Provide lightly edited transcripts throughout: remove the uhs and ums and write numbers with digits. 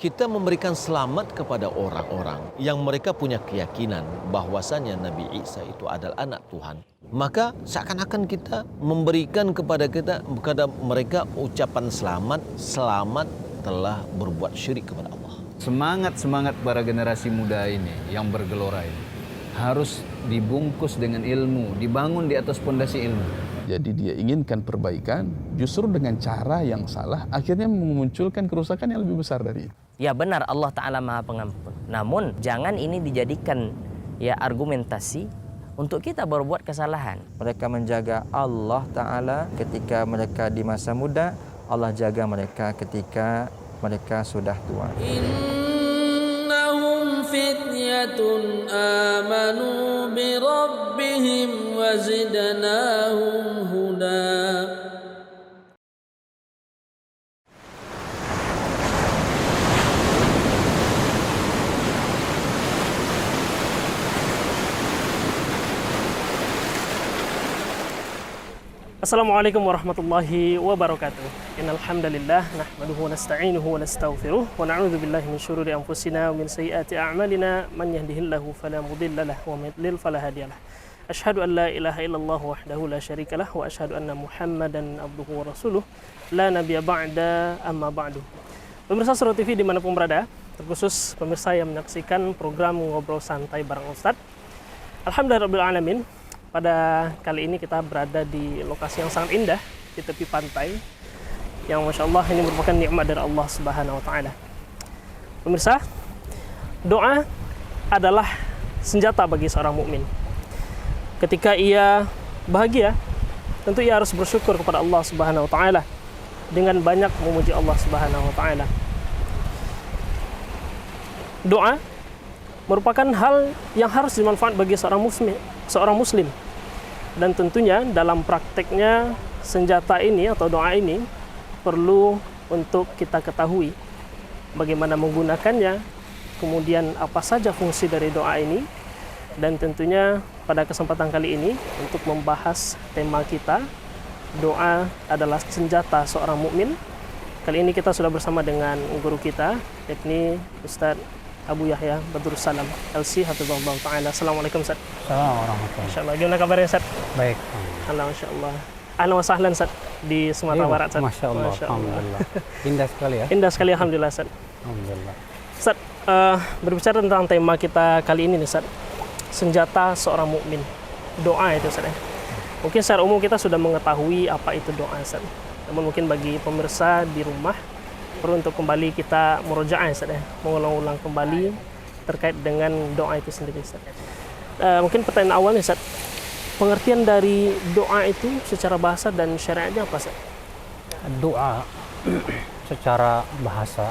kita memberikan selamat kepada orang-orang yang mereka punya keyakinan bahwasanya Nabi Isa itu adalah anak Tuhan, maka seakan-akan kita memberikan kepada mereka ucapan selamat telah berbuat syirik kepada Allah. Semangat para generasi muda ini yang bergelora ini harus dibungkus dengan ilmu, dibangun di atas pondasi ilmu. Jadi dia inginkan perbaikan, justru dengan cara yang salah, akhirnya memunculkan kerusakan yang lebih besar dari itu. Ya benar, Allah Ta'ala Maha Pengampun. Namun jangan ini dijadikan argumentasi untuk kita berbuat kesalahan. Mereka menjaga Allah Ta'ala ketika mereka di masa muda, Allah jaga mereka ketika mereka sudah tua. Innahum fityatun amanu bi rabbihim wa zidnahum huda. Assalamualaikum warahmatullahi wabarakatuh. Innal hamdalillah nahmaduhu wa nasta'inuhu wa nastaghfiruh wa na'udzu billahi min syururi anfusina wa min sayyiati a'malina man yahdihillahu fala mudilla lahu wa may yudlil fala hadiyalah. Asyhadu an la ilaha illallah wahdahu la syarikalah wa asyhadu anna Muhammadan abduhu wa rasuluh la nabiyya ba'da amma ba'du. Pemirsa Surau TV dimanapun berada, terkhusus pemirsa yang menyaksikan program Ngobrol Santai bareng Ustaz. Alhamdulillahirabbil alamin. Pada kali ini kita berada di lokasi yang sangat indah di tepi pantai yang Masya Allah ini merupakan nikmat dari Allah Subhanahu wa Ta'ala. Pemirsa, doa adalah senjata bagi seorang mukmin. Ketika ia bahagia, tentu ia harus bersyukur kepada Allah Subhanahu wa Ta'ala dengan banyak memuji Allah Subhanahu wa Ta'ala. Doa merupakan hal yang harus dimanfaat bagi seorang muslim. Dan tentunya dalam prakteknya senjata ini atau doa ini perlu untuk kita ketahui bagaimana menggunakannya, kemudian apa saja fungsi dari doa ini. Dan tentunya pada kesempatan kali ini untuk membahas tema kita, doa adalah senjata seorang mukmin. Kali ini kita sudah bersama dengan guru kita, yakni Ustadz Abu Yahya Badrussalam LC hafizahullah ta'ala. Assalamualaikum Ustaz. Assalamualaikum warahmatullahi. Insyaallah, gimana kabarnya Ustaz? Baik. Alhamdulillah, insyaallah. Ahlan wa sahlan Ustaz di Sumatera Barat Ustaz. Masyaallah, alhamdulillah. Indah sekali ya. Indah sekali alhamdulillah Ustaz. Alhamdulillah. Ustaz, berbicara tentang tema kita kali ini nih Ustaz. Senjata seorang mukmin. Doa itu Ustaz ya. Mungkin secara umum kita sudah mengetahui apa itu doa Ustaz. Namun mungkin bagi pemirsa di rumah perlu untuk kembali kita murojaah Ustaz ya, mengulang-ulang kembali terkait dengan doa itu sendiri Ustaz. Mungkin pertanyaan awalnya Ustaz, pengertian dari doa itu secara bahasa dan syariatnya apa Ustaz? Doa secara bahasa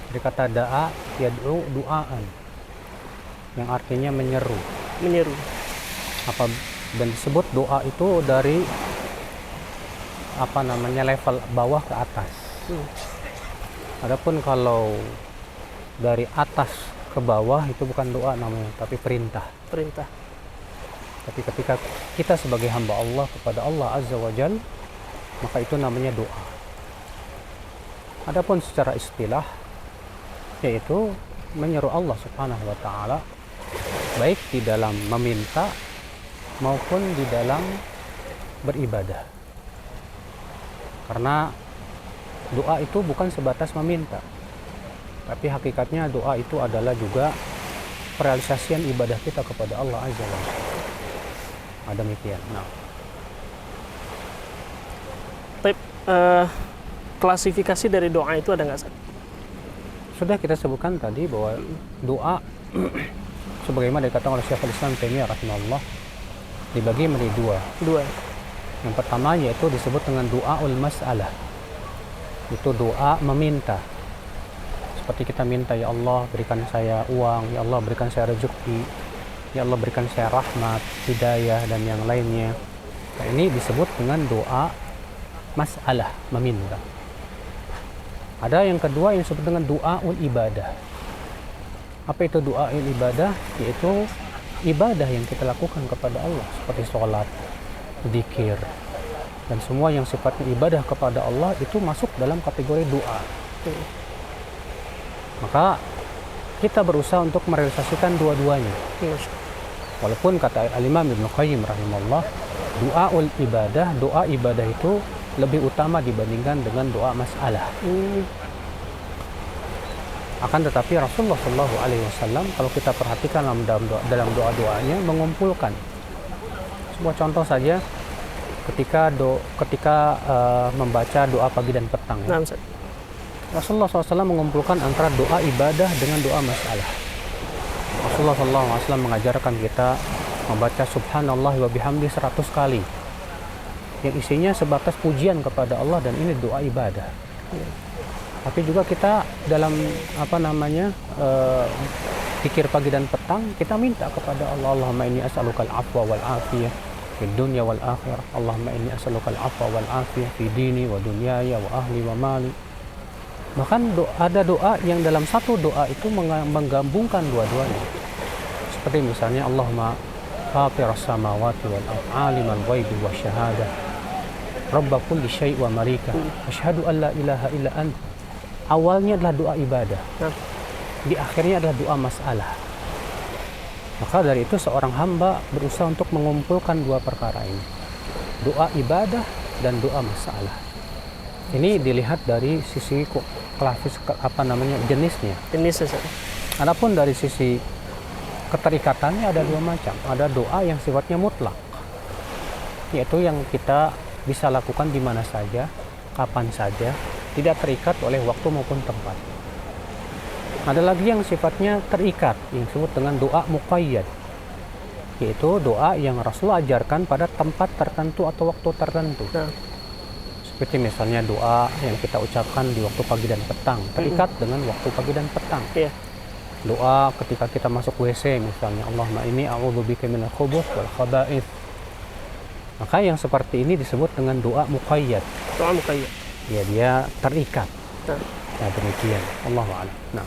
dari kata da'a yad'u du'aan yang artinya menyeru. Dan disebut doa itu dari level bawah ke atas. Adapun kalau dari atas ke bawah itu bukan doa namanya, tapi perintah. Tapi ketika kita sebagai hamba Allah kepada Allah Azza wa Jal, maka itu namanya doa. Adapun secara istilah, yaitu menyeru Allah Subhanahu wa Ta'ala, baik di dalam meminta maupun di dalam beribadah. Karena doa itu bukan sebatas meminta, tapi hakikatnya doa itu adalah juga perealisasian ibadah kita kepada Allah Azza wa Jalla. Demikian. Nah, klasifikasi dari doa itu ada nggak Ustaz? Sudah kita sebutkan tadi bahwa doa sebagaimana dikatakan oleh Syekhul Islam Taimiyah rahimahullah dibagi menjadi dua. Yang pertama yaitu disebut dengan doaul mas'alah. Itu doa meminta. Seperti kita minta, ya Allah berikan saya uang, ya Allah berikan saya rezeki, ya Allah berikan saya rahmat, hidayah dan yang lainnya. Nah, ini disebut dengan doa mas'alah, meminta. Ada yang kedua yang disebut dengan doaul ibadah. Apa itu doaul ibadah? Yaitu ibadah yang kita lakukan kepada Allah seperti sholat, zikir, dan semua yang sifatnya ibadah kepada Allah itu masuk dalam kategori doa. Maka kita berusaha untuk merealisasikan dua-duanya. Walaupun kata Al-Imam Ibnu Qayyim rahimahullah, doa ibadah itu lebih utama dibandingkan dengan doa masalah. Akan tetapi Rasulullah Shallallahu Alaihi Wasallam kalau kita perhatikan dalam doa-doanya mengumpulkan. Sebuah contoh saja, ketika membaca doa pagi dan petang. Nah, Rasulullah SAW mengumpulkan antara doa ibadah dengan doa masalah. Rasulullah SAW mengajarkan kita membaca Subhanallah wa bihamdi 100 kali, yang isinya sebatas pujian kepada Allah, dan ini doa ibadah. Tapi juga kita dalam zikir pagi dan petang kita minta kepada Allah, Allahumma inni as'alukal afwa wal afiyah fid dunya wal akhirah, Allahumma inni as'alukal afwa wal afiyah fi dini wa dunyaya wa ahli wa mali. Bahkan ada doa yang dalam satu doa itu menggabungkan dua-duanya. Seperti misalnya Allahumma fatiras samawati wal ardh alimal ghaibi wasyahadah rabb kulli syai' wa malika asyhadu an la ilaha illa anta. Awalnya adalah doa ibadah, di akhirnya adalah doa masalah. Maka dari itu seorang hamba berusaha untuk mengumpulkan dua perkara ini, doa ibadah dan doa masalah. Ini dilihat dari sisi jenisnya. Adapun dari sisi keterikatannya ada dua macam. Ada doa yang sifatnya mutlak, yaitu yang kita bisa lakukan di mana saja, kapan saja, tidak terikat oleh waktu maupun tempat. Ada lagi yang sifatnya terikat, yang disebut dengan doa muqayyad, yaitu doa yang Rasulullah ajarkan pada tempat tertentu atau waktu tertentu. Seperti misalnya doa yang kita ucapkan di waktu pagi dan petang, terikat dengan waktu pagi dan petang. Doa ketika kita masuk WC misalnya, Allahumma inni a'udzubika minal khubuth wal khaba'ith. Maka yang seperti ini disebut dengan doa muqayyad. Doa muqayyad. Ya, dia terikat. Nah, demikian. Allahu a'lam. Nah,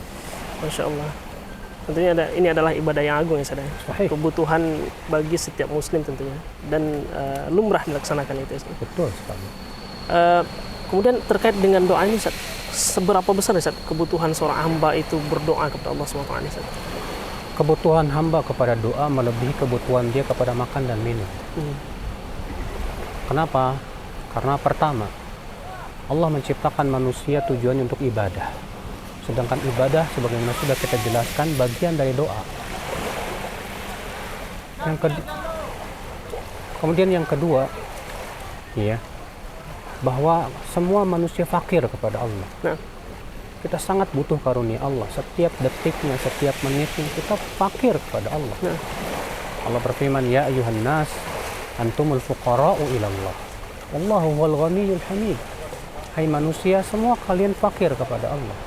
Masya Allah. Tentunya ini adalah ibadah yang agung ya saudara. Kebutuhan bagi setiap muslim tentunya, dan lumrah dilaksanakan itu. Betul sekali. Kemudian terkait dengan doa ini, seberapa besar kebutuhan seorang hamba itu berdoa kepada Allah SWT? Kebutuhan hamba kepada doa melebihi kebutuhan dia kepada makan dan minum. Kenapa? Karena pertama, Allah menciptakan manusia tujuannya untuk ibadah. Sedangkan ibadah sebagaimana sudah kita jelaskan bagian dari doa. Kemudian yang kedua, ya, bahwa semua manusia fakir kepada Allah. Kita sangat butuh karunia Allah. Setiap detiknya, setiap menitnya kita fakir kepada Allah. Allah berfirman, ya ayuhan nas antumul fuqara'u ilallah wallahu huwal ghaniyyul hamid. Hai manusia, semua kalian fakir kepada Allah,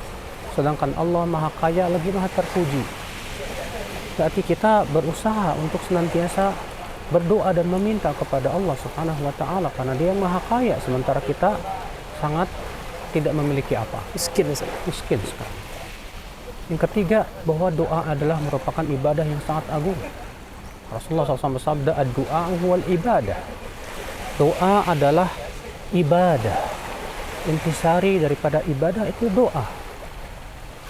sedangkan Allah maha kaya lagi maha terpuji. Berarti kita berusaha untuk senantiasa berdoa dan meminta kepada Allah Subhanahu wa taala, karena Dia yang maha kaya sementara kita sangat tidak memiliki apa. Miskin sekali. Yang ketiga, bahwa doa adalah merupakan ibadah yang sangat agung. Rasulullah SAW bersabda, ad-du'a huwal ibadah. Doa adalah ibadah. Intisari daripada ibadah itu doa.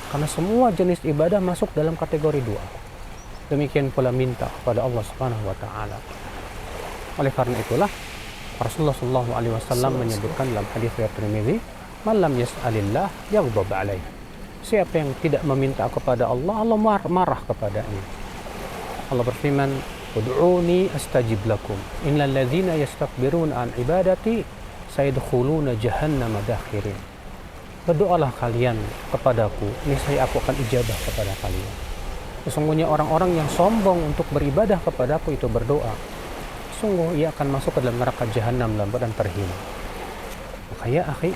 Karena semua jenis ibadah masuk dalam kategori doa. Demikian pula minta kepada Allah Subhanahu wa taala. Oleh karena itulah Rasulullah SAW menyebutkan dalam hadis riwayat Tirmidzi, "Man lam yas'alillah yaghdab alaih." Siapa yang tidak meminta kepada Allah, Allah marah kepadanya. Allah berfirman, "Ud'uni astajib lakum. Innal ladzina yastakbiruna an ibadati sayadkhuluna jahannama dakhirin." Berdoalah kalian kepadaku, niscaya aku akan ijabah kepada kalian. Sesungguhnya orang-orang yang sombong untuk beribadah kepadaku itu berdoa, sungguh ia akan masuk ke dalam neraka jahanam dalam keadaan terhina. Maka ya akhi,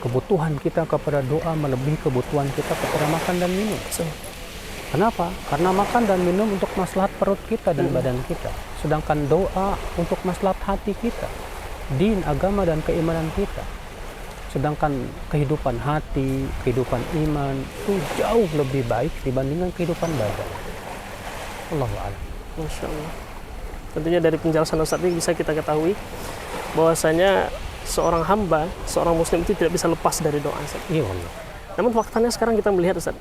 kebutuhan kita kepada doa melebihi kebutuhan kita kepada makan dan minum. Kenapa? Karena makan dan minum untuk maslahat perut kita dan badan kita, sedangkan doa untuk maslahat hati kita, din, agama dan keimanan kita. Sedangkan kehidupan hati, kehidupan iman itu jauh lebih baik dibandingkan kehidupan badan. Allahu a'lam. Masya Allah. Tentunya dari penjelasan Ustaz ini bisa kita ketahui bahwasanya seorang hamba, seorang muslim itu tidak bisa lepas dari doa. Ustaz. Iya Allah. Namun faktanya sekarang kita melihat Ustaz,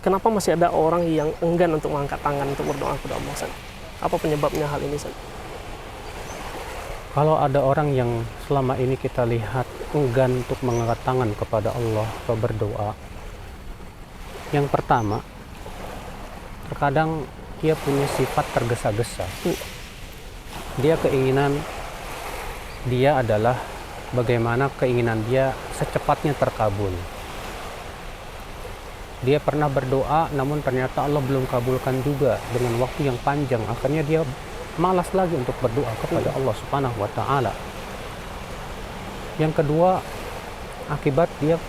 kenapa masih ada orang yang enggan untuk mengangkat tangan untuk berdoa kepada Allah, Ustaz? Apa penyebabnya hal ini, Ustaz? Kalau ada orang yang selama ini kita lihat enggan untuk mengangkat tangan kepada Allah atau berdoa, yang pertama, terkadang dia punya sifat tergesa-gesa. Dia keinginan dia adalah bagaimana keinginan dia secepatnya terkabul. Dia pernah berdoa namun ternyata Allah belum kabulkan juga dengan waktu yang panjang. Akhirnya dia malas lagi untuk berdoa kepada Allah Subhanahu wa taala. Yang kedua, akibat dia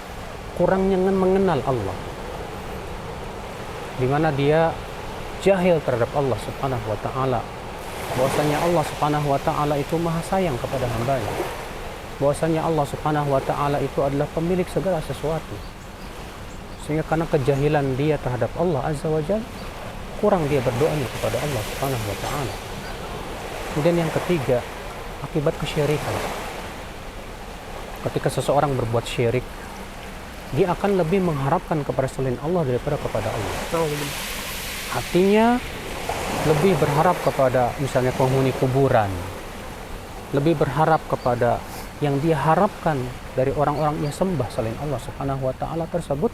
kurangnya mengenal Allah. Di mana dia jahil terhadap Allah Subhanahu wa taala. Bahwasanya Allah Subhanahu wa taala itu Maha sayang kepada hambanya. Bahwasanya Allah Subhanahu wa taala itu adalah pemilik segala sesuatu. Sehingga karena kejahilan dia terhadap Allah Azza wa Jalla, kurang dia berdoanya kepada Allah Subhanahu wa taala. Kemudian yang ketiga, akibat kesyirikan. Ketika seseorang berbuat syirik, dia akan lebih mengharapkan kepada selain Allah daripada kepada Allah. Hatinya lebih berharap kepada misalnya penghuni kuburan, lebih berharap kepada yang dia harapkan dari orang-orang yang sembah selain Allah Subhanahu wa taala tersebut.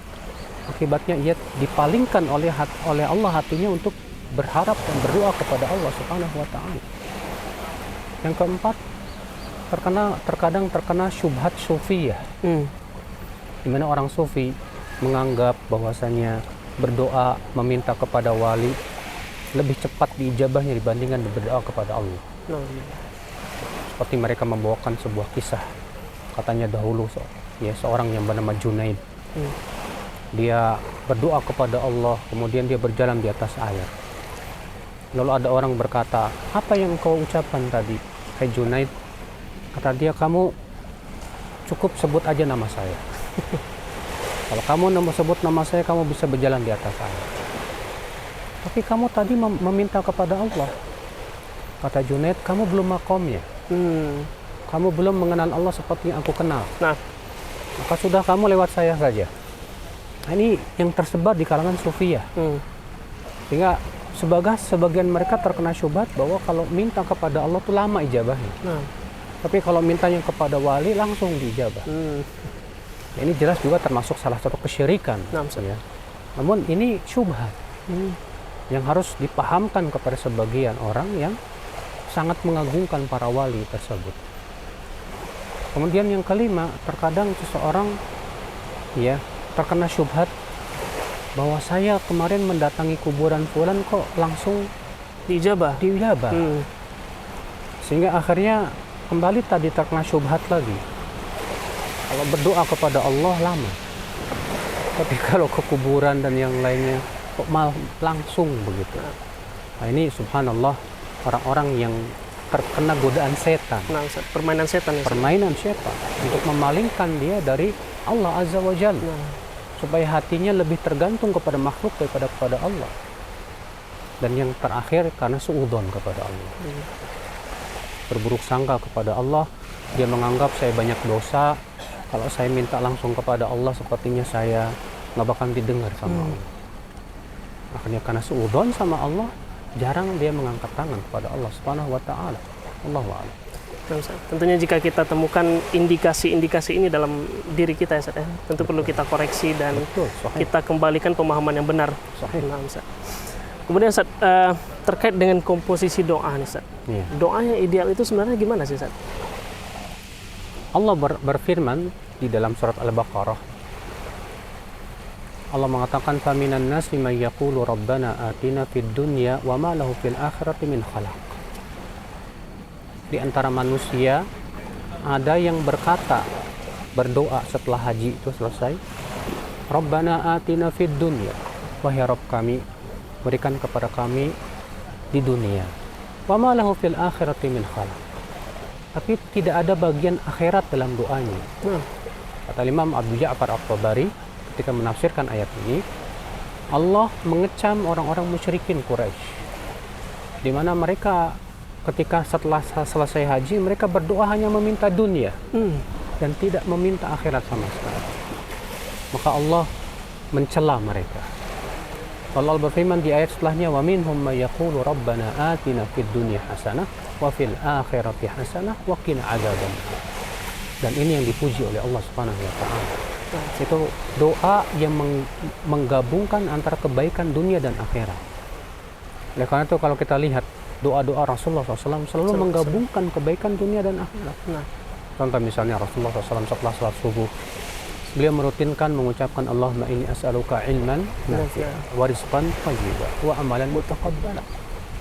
Akibatnya ia dipalingkan oleh Allah hatinya untuk berharap dan berdoa kepada Allah Subhanahu wa taala. Yang keempat, terkadang terkena syubhat sufiyah. Di mana orang sufi menganggap bahwasanya berdoa meminta kepada wali lebih cepat diijabahnya dibandingkan berdoa kepada Allah. Seperti mereka membawakan sebuah kisah, katanya dahulu seorang yang bernama Junaid. Dia berdoa kepada Allah, kemudian dia berjalan di atas air. Lalu ada orang berkata, apa yang kau ucapkan tadi, hai Junaid? Kata dia, kamu cukup sebut aja nama saya. Kalau kamu sebut nama saya, kamu bisa berjalan di atas air. Tapi kamu tadi meminta kepada Allah. Kata Junaid, kamu belum makomnya. Kamu belum mengenal Allah seperti yang aku kenal. Maka sudah kamu lewat saya saja. Nah, ini yang tersebar di kalangan sufiyah. Sehingga sebagian mereka terkena syubhat bahwa kalau minta kepada Allah itu lama ijabahnya. Tapi kalau mintanya kepada wali langsung diijabah. Ini jelas juga termasuk salah satu kesyirikan. Ya. Namun ini syubhat yang harus dipahamkan kepada sebagian orang yang sangat mengagungkan para wali tersebut. Kemudian yang kelima, terkadang seseorang terkena syubhat bahwa saya kemarin mendatangi kuburan fulan kok langsung diijabah. Sehingga akhirnya kembali tadi terkena syubhat lagi. Kalau berdoa kepada Allah lama, tapi kalau ke kuburan dan yang lainnya kok malah langsung begitu. Nah ini subhanallah, orang-orang yang terkena godaan setan. Permainan setan. Permainan setan untuk memalingkan dia dari Allah Azza wa Jalla. Supaya hatinya lebih tergantung kepada makhluk daripada kepada Allah. Dan yang terakhir karena suudzon kepada Allah. Berburuk sangka kepada Allah, dia menganggap saya banyak dosa, kalau saya minta langsung kepada Allah sepertinya saya nggak bakal didengar sama Allah. Akhirnya karena suudzon sama Allah, jarang dia mengangkat tangan kepada Allah Subhanahu wa taala. Allahu a'lam. Tentunya jika kita temukan indikasi-indikasi ini dalam diri kita ya, Ustaz, tentu perlu kita koreksi dan kita kembalikan pemahaman yang benar. Nah, Ustaz. Kemudian Ustaz, terkait dengan komposisi doa nih, Ustaz. Doa yang ideal itu sebenarnya gimana sih, Ustaz? Allah berfirman di dalam surat Al-Baqarah. Allah mengatakan faminan nasi may yaqulu rabbana atina fid dunya wa ma lahu fil akhirati min khalaq. Di antara manusia ada yang berdoa setelah haji itu selesai, Rabbana atina fid dunya, wahai Rabb kami, berikan kepada kami di dunia, wa ma lahu fil akhirati min khalaq. Tapi tidak ada bagian akhirat dalam doanya. Kata Imam Abu Ja'far At-Tabari ketika menafsirkan ayat ini, Allah mengecam orang-orang musyrikin Quraisy, di mana mereka ketika setelah selesai haji mereka berdoa hanya meminta dunia dan tidak meminta akhirat sama sekali. Maka Allah mencela mereka. Allah berfirman di ayat setelahnya, wa minhum may yaqulu rabbana atina fid dunya hasanah wa fil akhirati hasanah wa qina adzaban. Dan ini yang dipuji oleh Allah Subhanahu wa taala. Itu doa yang menggabungkan antara kebaikan dunia dan akhirat. Oleh karena itu kalau kita lihat doa-doa Rasulullah SAW selalu menggabungkan kebaikan dunia dan akhirat. Contoh misalnya Rasulullah SAW setelah salat subuh, beliau merutinkan mengucapkan Allahumma inni as'aluka ilman nafi'an wa rizqan thayyiban wa amalan mutaqabbala.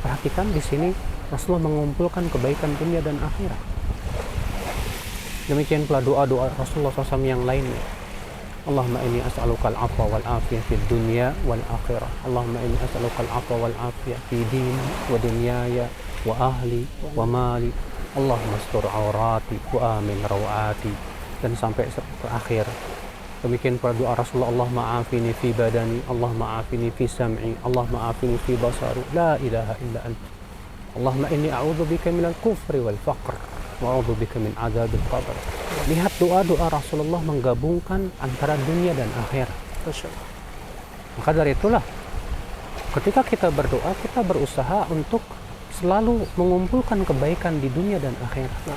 Perhatikan di sini Rasulullah mengumpulkan kebaikan dunia dan akhirat. Demikian pula doa-doa Rasulullah SAW yang lainnya. Allahumma inni as'aluka al-'afwa wal 'afiyah fid dunya wal akhirah. Allahumma inni as'aluka al-'afwa wal 'afiyah fi dini wa dunyaya wa ahli wa mali. Allahumma astur 'aurati wa amin rawati. Dan sampai terakhir. Demikian pula doa Rasulullah, Allahumma afini fi badani, Allahumma afini fi sam'i, Allahumma afini fi basari, la ilaha illa anta. Allahumma inni a'udzubika minal kufri wal faqr wa a'udzubika min adzabil qabr. Lihat doa-doa Rasulullah menggabungkan antara dunia dan akhirat. Maka dari itulah ketika kita berdoa, kita berusaha untuk selalu mengumpulkan kebaikan di dunia dan akhirat.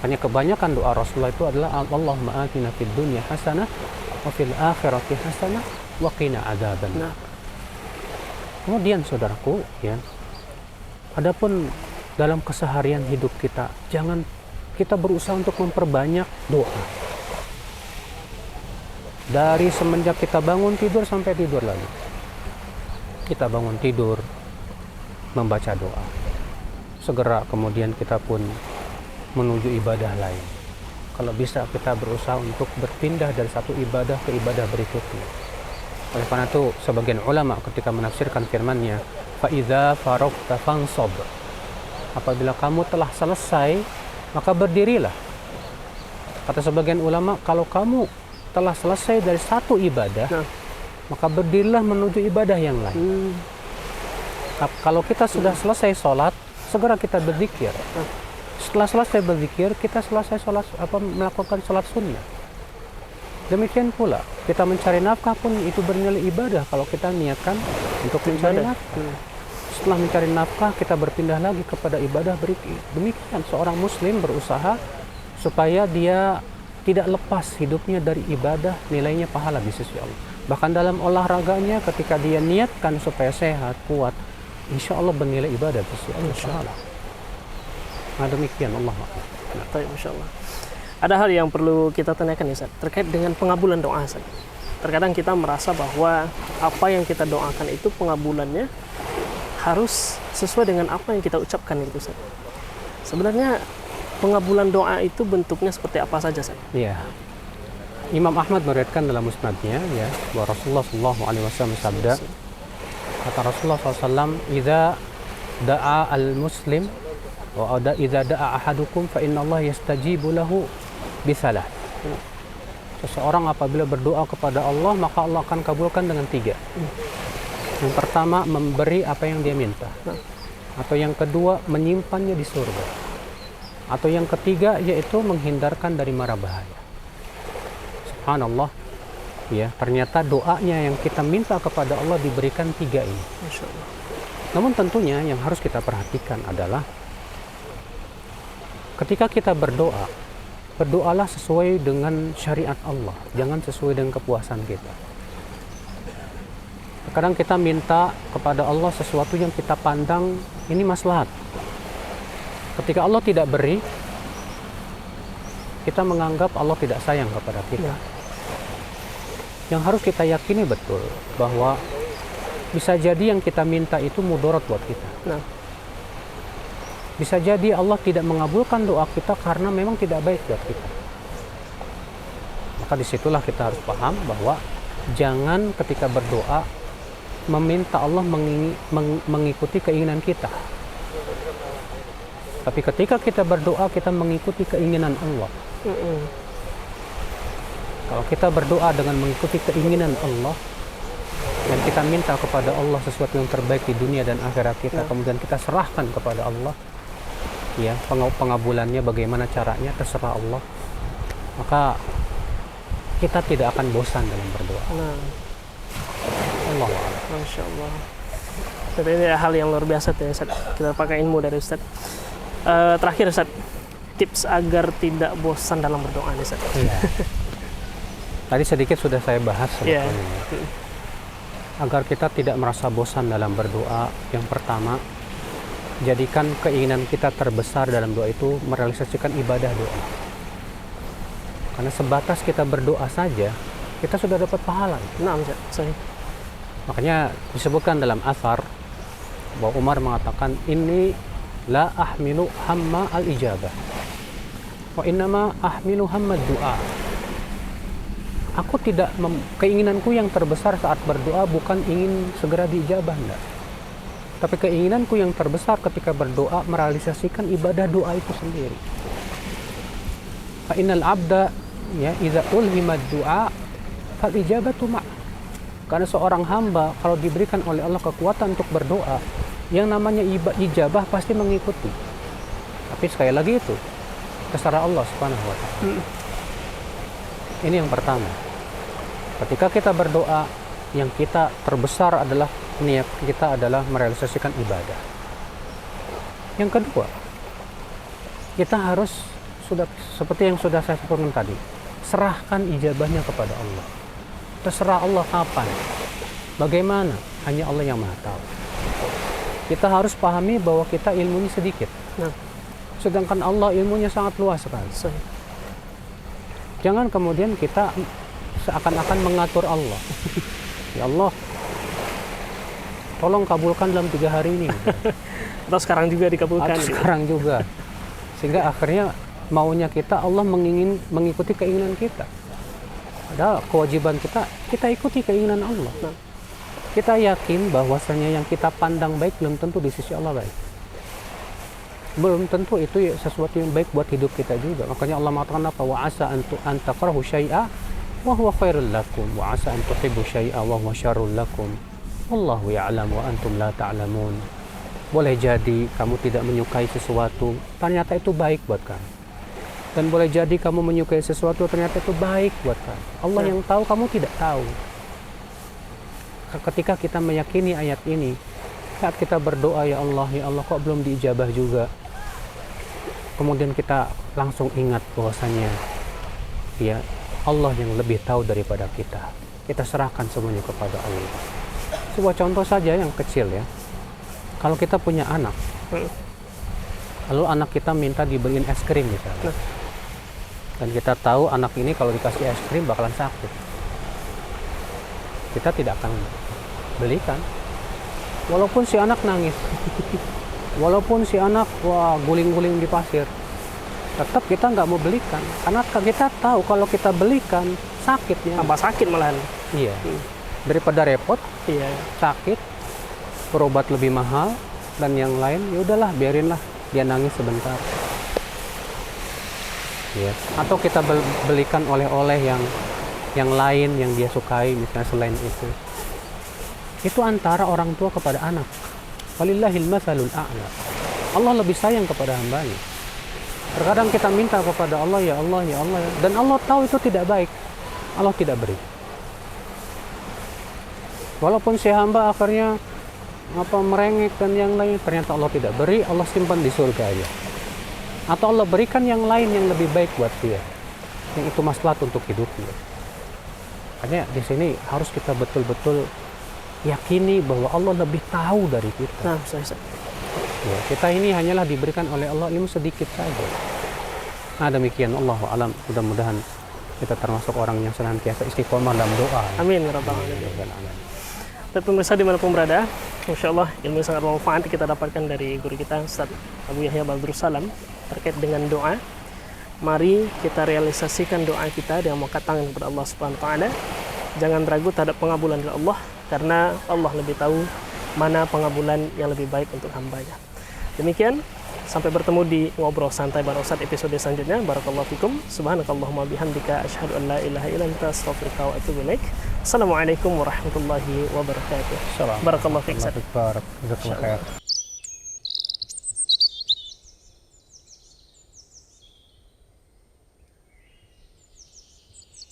Hanya kebanyakan doa Rasulullah itu adalah Allahumma atina fid dunya hasanah wa fil akhirati hasanah wa qina adzaban. Kemudian saudaraku, ya. Adapun dalam keseharian hidup kita, jangan kita berusaha untuk memperbanyak doa. Dari semenjak kita bangun tidur sampai tidur lagi. Kita bangun tidur membaca doa. Segera kemudian kita pun menuju ibadah lain. Kalau bisa kita berusaha untuk berpindah dari satu ibadah ke ibadah berikutnya. Oleh karena itu sebagian ulama ketika menafsirkan firman-Nya, fa idza faragta fansab. Apabila kamu telah selesai, maka berdirilah. Kata sebagian ulama, kalau kamu telah selesai dari satu ibadah, maka berdirilah menuju ibadah yang lain. Kalau kita sudah selesai sholat, segera kita berzikir. Setelah selesai berzikir, kita selesai melakukan sholat sunnah. Demikian pula, kita mencari nafkah pun itu bernilai ibadah kalau kita niatkan untuk mencari nafkah. Setelah mencari nafkah, kita berpindah lagi kepada ibadah berikutnya. Demikian seorang muslim berusaha supaya dia tidak lepas hidupnya dari ibadah, nilainya pahala di sisi Allah. Bahkan dalam olahraganya ketika dia niatkan supaya sehat, kuat, insya Allah bernilai ibadah di sisi Allah. Nah demikian Allah. Baik, Masya Allah. Ada hal yang perlu kita tanyakan ya Ustaz, terkait dengan pengabulan doa Ustaz. Terkadang kita merasa bahwa apa yang kita doakan itu pengabulannya harus sesuai dengan apa yang kita ucapkan itu Ustaz. Sebenarnya pengabulan doa itu bentuknya seperti apa saja Ustaz? Iya. Imam Ahmad meriwayatkan dalam musnadnya ya, bahwa Rasulullah SAW bersabda, kata Rasulullah SAW, "Idza da'a al-muslim wa idza da'a ahadukum fa inna Allah yastajibu lahu bisalah." Seseorang apabila berdoa kepada Allah, maka Allah akan kabulkan dengan 3. Yang pertama, memberi apa yang dia minta. Atau yang kedua, menyimpannya di surga. Atau yang ketiga, yaitu menghindarkan dari mara bahaya. Subhanallah. Ya, ternyata doanya yang kita minta kepada Allah diberikan 3 ini. Masya Allah. Namun tentunya yang harus kita perhatikan adalah ketika kita berdoa, berdoalah sesuai dengan syariat Allah, jangan sesuai dengan kepuasan kita. Kadang kita minta kepada Allah sesuatu yang kita pandang ini maslahat. Ketika Allah tidak beri, kita menganggap Allah tidak sayang kepada kita. Yang harus kita yakini betul bahwa bisa jadi yang kita minta itu mudarat buat kita. Bisa jadi Allah tidak mengabulkan doa kita karena memang tidak baik buat kita. Maka disitulah kita harus paham bahwa jangan ketika berdoa meminta Allah mengikuti keinginan kita. Tapi ketika kita berdoa, kita mengikuti keinginan Allah. Kalau kita berdoa dengan mengikuti keinginan Allah, dan kita minta kepada Allah sesuatu yang terbaik di dunia dan akhirat kita, kemudian kita serahkan kepada Allah, ya, pengabulannya bagaimana caranya terserah Allah, maka kita tidak akan bosan dalam berdoa. Allah. Masya Allah. Jadi ini hal yang luar biasa tuh ya, Ustaz. Kita pakai ilmu dari Ustaz. Terakhir Ustaz, tips agar tidak bosan dalam berdoa nih Ustaz. Iya. Tadi sedikit sudah saya bahas Iya. sebetulnya. Agar kita tidak merasa bosan dalam berdoa, yang pertama, jadikan keinginan kita terbesar dalam doa itu merealisasikan ibadah doa. Karena sebatas kita berdoa saja, kita sudah dapat pahala. Nah, Ustaz. Sahih. Makanya disebutkan dalam asar bahwa Umar mengatakan, ini la ahmilu hamma al-ijabah wa innama ahmilu hamma du'a. Aku tidak keinginanku yang terbesar saat berdoa bukan ingin segera diijabah, enggak. Tapi keinginanku yang terbesar ketika berdoa merealisasikan ibadah doa itu sendiri. Fa innal abda ya idza ulhima du'a fal ijabatu ma'. Karena seorang hamba kalau diberikan oleh Allah kekuatan untuk berdoa, yang namanya ijabah pasti mengikuti. Tapi sekali lagi itu terserah Allah Subhanahu wa taala. Ini yang pertama. Ketika kita berdoa, yang kita terbesar adalah niat kita adalah merealisasikan ibadah. Yang kedua, kita harus sudah seperti yang sudah saya sebutkan tadi, serahkan ijabahnya kepada Allah. Terserah Allah kapan, bagaimana, hanya Allah yang Maha tahu. Kita harus pahami bahwa kita ilmunya sedikit. Nah, Sedangkan Allah ilmunya sangat luas sekali. Jangan kemudian kita seakan-akan mengatur Allah. Ya Allah, tolong kabulkan dalam 3 hari ini. atau sekarang juga dikabulkan. Atau sekarang juga. Sehingga akhirnya maunya kita, Allah mengikuti keinginan kita. Padahal kewajiban kita ikuti keinginan Allah. Nah. Kita yakin bahwasanya yang kita pandang baik belum tentu di sisi Allah baik. Belum tentu itu sesuatu yang baik buat hidup kita juga. Makanya Allah mengatakan apa? Wa asa an takrahu syai'a wa huwa khairul lakum wa asa an tuhibbu syai'a wa huwa syarrul lakum. Wallahu ya'lam wa antum la ta'lamun. Boleh jadi kamu tidak menyukai sesuatu, ternyata itu baik buat kamu. Dan boleh jadi kamu menyukai sesuatu, ternyata itu baik buat kamu. Allah yang tahu, kamu tidak tahu. Ketika kita meyakini ayat ini, saat kita berdoa, ya Allah kok belum diijabah juga. Kemudian kita langsung ingat bahwasanya ya Allah yang lebih tahu daripada kita. Kita serahkan semuanya kepada Allah. Sebuah contoh saja yang kecil ya. Kalau kita punya anak, lalu anak kita minta dibeliin es krim misalnya. Dan kita tahu anak ini kalau dikasih es krim bakalan sakit. Kita tidak akan belikan. Walaupun si anak nangis. Walaupun si anak guling-guling di pasir. Tetap kita nggak mau belikan. Karena kita tahu kalau kita belikan sakitnya. Tambah sakit malahan. Iya. Daripada repot, Iya. sakit, berobat lebih mahal dan yang lain, ya udahlah biarinlah dia nangis sebentar. Ya. Atau kita belikan oleh-oleh yang lain yang dia sukai misalnya selain itu. Itu antara orang tua kepada anak. Walillahil matsalul a'la. Allah lebih sayang kepada hambanya. Terkadang kita minta kepada Allah, ya Allah, ya Allah, dan Allah tahu itu tidak baik. Allah tidak beri. Walaupun si hamba akhirnya merengek dan yang lain, ternyata Allah tidak beri, Allah simpan di surga aja. Atau Allah berikan yang lain yang lebih baik buat dia, yang itu maslahat untuk hidupnya. Makanya di sini harus kita betul-betul yakini bahwa Allah lebih tahu dari kita. Nah, Ya, kita ini hanyalah diberikan oleh Allah ilmu sedikit saja. Nah, demikian Allahu a'lam. Mudah-mudahan kita termasuk orang yang senantiasa istiqomah dalam doa. Amin ya rabbal alamin. Dan pemirsa dimanapun berada, Masya Allah ilmu yang sangat bermanfaat kita dapatkan dari guru kita Ustaz Abu Yahya Badrus Salam terkait dengan doa. Mari kita realisasikan doa kita dengan mengangkat tangan kepada Allah Subhanahu wa taala. Jangan ragu terhadap pengabulan dari Allah, karena Allah lebih tahu mana pengabulan yang lebih baik untuk hambanya. Demikian, sampai bertemu di Ngobrol Santai bareng Ustaz episode selanjutnya. Barakallahu fikum. Subhanakallahumma bihamdika asyhadu an la ilaha illa anta astaghfiruka wa atubu ilaik. Assalamualaikum warahmatullahi wabarakatuh. Barakallahu fiik. Jazakallahu khair.